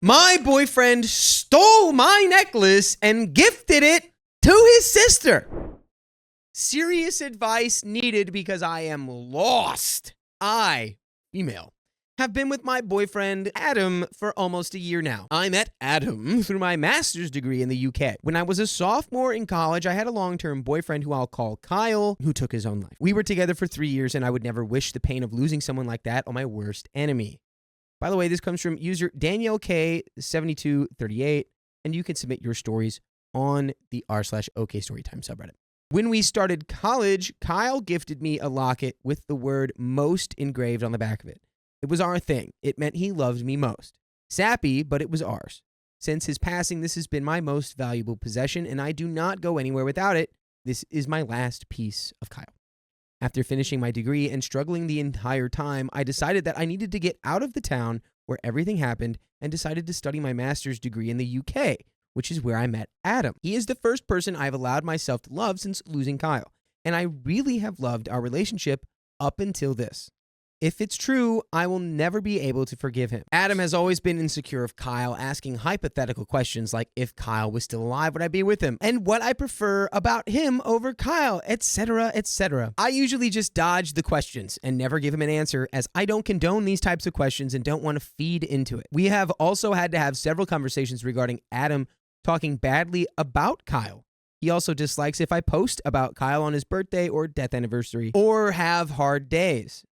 My boyfriend stole my necklace and gifted it to his sister. Serious advice needed because I am lost. I, female, have been with my boyfriend, Adam, for almost a year now. I met Adam through my master's degree in the UK. When I was a sophomore in college, I had a long-term boyfriend who I'll call Kyle, who took his own life. We were together for 3 years, and I would never wish the pain of losing someone like that on my worst enemy. By the way, this comes from user Danielle K7238, and you can submit your stories on the r/OK Storytime subreddit. When we started college, Kyle gifted me a locket with the word most engraved on the back of it. It was our thing. It meant he loved me most. Sappy, but it was ours. Since his passing, this has been my most valuable possession, and I do not go anywhere without it. This is my last piece of Kyle. After finishing my degree and struggling the entire time, I decided that I needed to get out of the town where everything happened and decided to study my master's degree in the UK, which is where I met Adam. He is the first person I've allowed myself to love since losing Kyle, and I really have loved our relationship up until this. If it's true, I will never be able to forgive him. Adam has always been insecure of Kyle, asking hypothetical questions like if Kyle was still alive, would I be with him? And what I prefer about him over Kyle, etc., etc. I usually just dodge the questions and never give him an answer, as I don't condone these types of questions and don't want to feed into it. We have also had to have several conversations regarding Adam talking badly about Kyle. He also dislikes if I post about Kyle on his birthday or death anniversary or have hard days.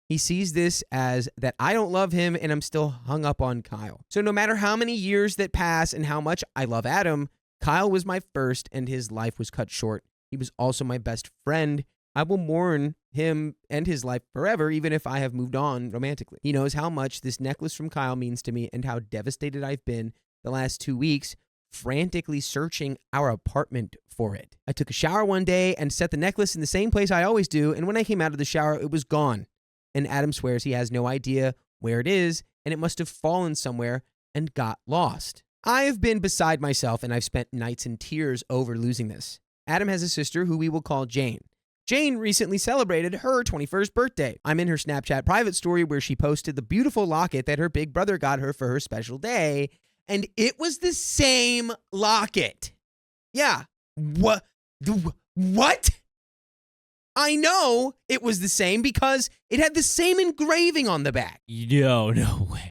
He sees this as that I don't love him and I'm still hung up on Kyle. So no matter how many years that pass and how much I love Adam, Kyle was my first and his life was cut short. He was also my best friend. I will mourn him and his life forever, even if I have moved on romantically. He knows how much this necklace from Kyle means to me and how devastated I've been the last 2 weeks, frantically searching our apartment for it. I took a shower one day and set the necklace in the same place I always do, and when I came out of the shower, it was gone. And Adam swears he has no idea where it is, and it must have fallen somewhere and got lost. I have been beside myself, and I've spent nights in tears over losing this. Adam has a sister who we will call Jane. Jane recently celebrated her 21st birthday. I'm in her Snapchat private story where she posted the beautiful locket that her big brother got her for her special day, and it was the same locket. Yeah. What? I know it was the same because it had the same engraving on the back. No way.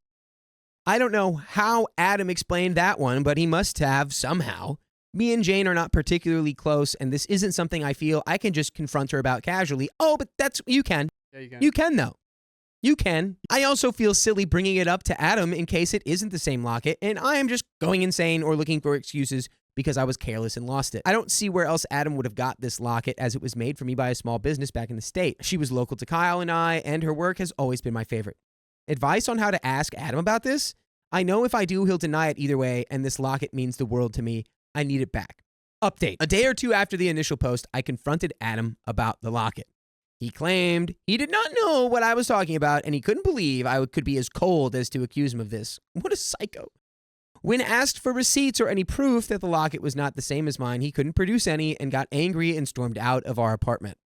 I don't know how Adam explained that one, but he must have somehow. Me and Jane are not particularly close, and this isn't something I feel I can just confront her about casually. Oh, but you can. Yeah, you can. You can, though. You can. I also feel silly bringing it up to Adam in case it isn't the same locket, and I am just going insane or looking for excuses because I was careless and lost it. I don't see where else Adam would have got this locket, as it was made for me by a small business back in the state. She was local to Kyle and I, and her work has always been my favorite. Advice on how to ask Adam about this? I know if I do, he'll deny it either way, and this locket means the world to me. I need it back. Update. A day or two after the initial post, I confronted Adam about the locket. He claimed he did not know what I was talking about, and he couldn't believe I could be as cold as to accuse him of this. What a psycho. When asked for receipts or any proof that the locket was not the same as mine, he couldn't produce any and got angry and stormed out of our apartment.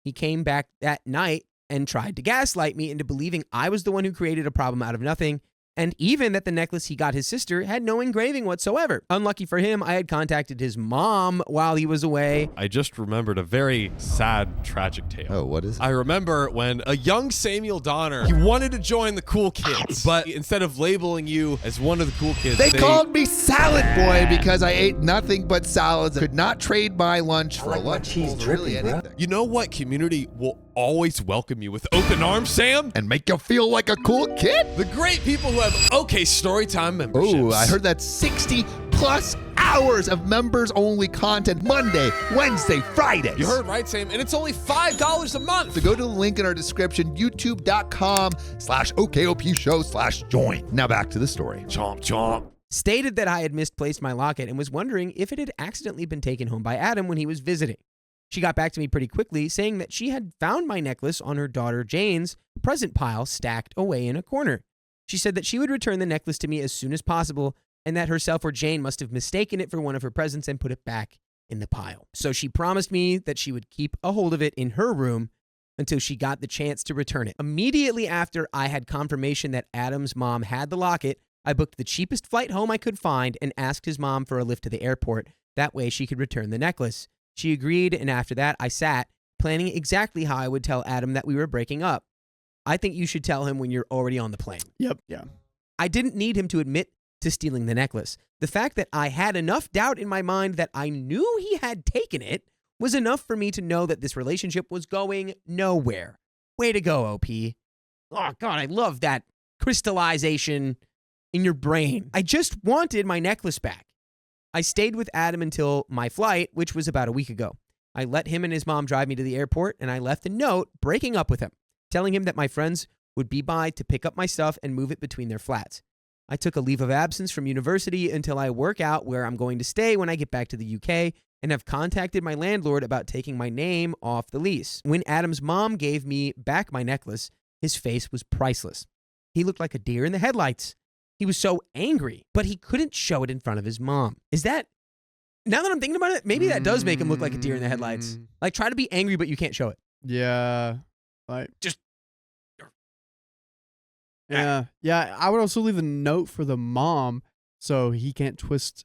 He came back that night and tried to gaslight me into believing I was the one who created a problem out of nothing, and even that the necklace he got his sister had no engraving whatsoever. Unlucky for him, I had contacted his mom while he was away. I just remembered a very sad, tragic tale. Oh, what is it? I remember when a young Samuel Donner, he wanted to join the cool kids, but instead of labeling you as one of the cool kids, They called me Salad Boy because I ate nothing but salads. Could not trade my lunch for a lunch. cheese Really drippy, anything. You know what community will always welcome you with open arms, Sam? And make you feel like a cool kid? The great people who have OK Storytime memberships. Oh, I heard that 60 plus hours of members only content Monday, Wednesday, Fridays. You heard right, Sam, and it's only $5 a month. So go to the link in our description, youtube.com/OKOP show/join. Now back to the story. Chomp, chomp. Stated that I had misplaced my locket and was wondering if it had accidentally been taken home by Adam when he was visiting. She got back to me pretty quickly, saying that she had found my necklace on her daughter Jane's present pile stacked away in a corner. She said that she would return the necklace to me as soon as possible, and that herself or Jane must have mistaken it for one of her presents and put it back in the pile. So she promised me that she would keep a hold of it in her room until she got the chance to return it. Immediately after I had confirmation that Adam's mom had the locket, I booked the cheapest flight home I could find and asked his mom for a lift to the airport. That way she could return the necklace. She agreed, and after that, I sat, planning exactly how I would tell Adam that we were breaking up. I think you should tell him when you're already on the plane. Yep. Yeah. I didn't need him to admit to stealing the necklace. The fact that I had enough doubt in my mind that I knew he had taken it was enough for me to know that this relationship was going nowhere. Way to go, OP. Oh, God, I love that crystallization in your brain. I just wanted my necklace back. I stayed with Adam until my flight, which was about a week ago. I let him and his mom drive me to the airport, and I left a note breaking up with him, telling him that my friends would be by to pick up my stuff and move it between their flats. I took a leave of absence from university until I work out where I'm going to stay when I get back to the UK, and have contacted my landlord about taking my name off the lease. When Adam's mom gave me back my necklace, his face was priceless. He looked like a deer in the headlights. He was so angry, but he couldn't show it in front of his mom. Is that, now that I'm thinking about it, maybe that does make him look like a deer in the headlights. Like, try to be angry, but you can't show it. Yeah. Like, Just. yeah. Yeah. I would also leave a note for the mom so he can't twist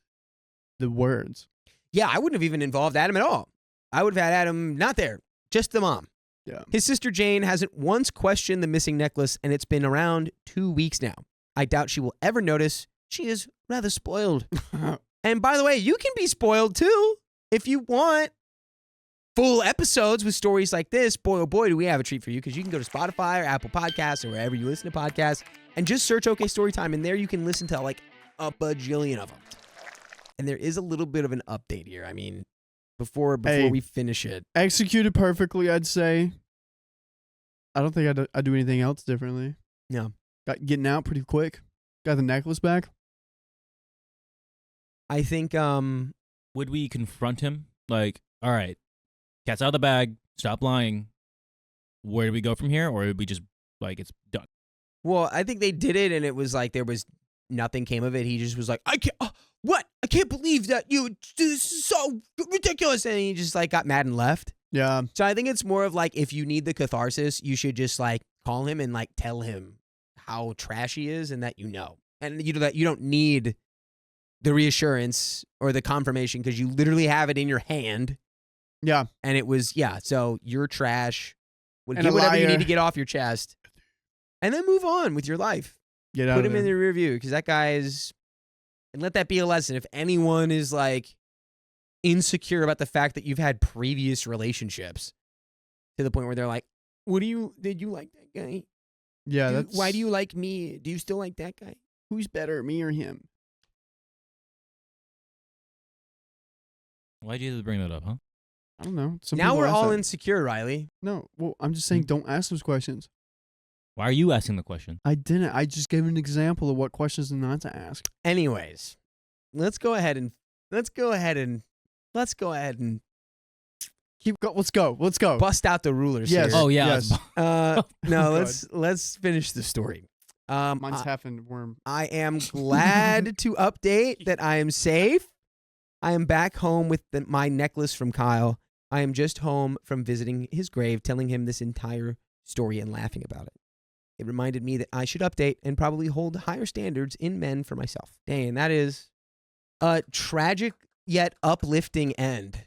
the words. Yeah, I wouldn't have even involved Adam at all. I would have had Adam not there, just the mom. Yeah. His sister Jane hasn't once questioned the missing necklace, and it's been around 2 weeks now. I doubt she will ever notice. She is rather spoiled. And by the way, you can be spoiled too if you want full episodes with stories like this. Boy, oh boy, do we have a treat for you, because you can go to Spotify or Apple Podcasts or wherever you listen to podcasts and just search OK Storytime, and there you can listen to like a bajillion of them. And there is a little bit of an update here. I mean, before we finish it. Executed perfectly, I'd say. I don't think I'd do anything else differently. No. Got getting out pretty quick. Got the necklace back. I think, would we confront him? Like, all right, cat's out of the bag. Stop lying. Where do we go from here? Or would we just, like, it's done? well, I think they did it, and it was like there was nothing came of it. He just was like, I can't, what? I can't believe that this is so ridiculous. And he just like got mad and left. Yeah. So I think it's more of like, if you need the catharsis, you should just like call him and like tell him how trash he is, and that you know. And you know that you don't need the reassurance or the confirmation, because you literally have it in your hand. Yeah. And it was, yeah, so you're trash. And Get a whatever you liar. need to get off your chest. And then move on with your life. Get out Put of him in there. the rear view, because that guy is, and let that be a lesson. If anyone is like insecure about the fact that you've had previous relationships to the point where they're like, did you like that guy? Yeah, Why do you like me? Do you still like that guy? Who's better, me or him? Why'd you have to bring that up, huh? I don't know. Some Now people we're ask all that. insecure, Riley. No, well, I'm just saying don't ask those questions. Why are you asking the question? I didn't. I just gave an example of what questions not to ask. Anyways, let's go ahead and Keep go. Let's go. Let's go. bust out the rulers Yes. here. Oh, yeah. Yes. No, Go let's finish the story. Mine's half and worm. I am glad to update that I am safe. I am back home with my necklace from Kyle. I am just home from visiting his grave, telling him this entire story and laughing about it. It reminded me that I should update and probably hold higher standards in men for myself. Dang, that is a tragic yet uplifting end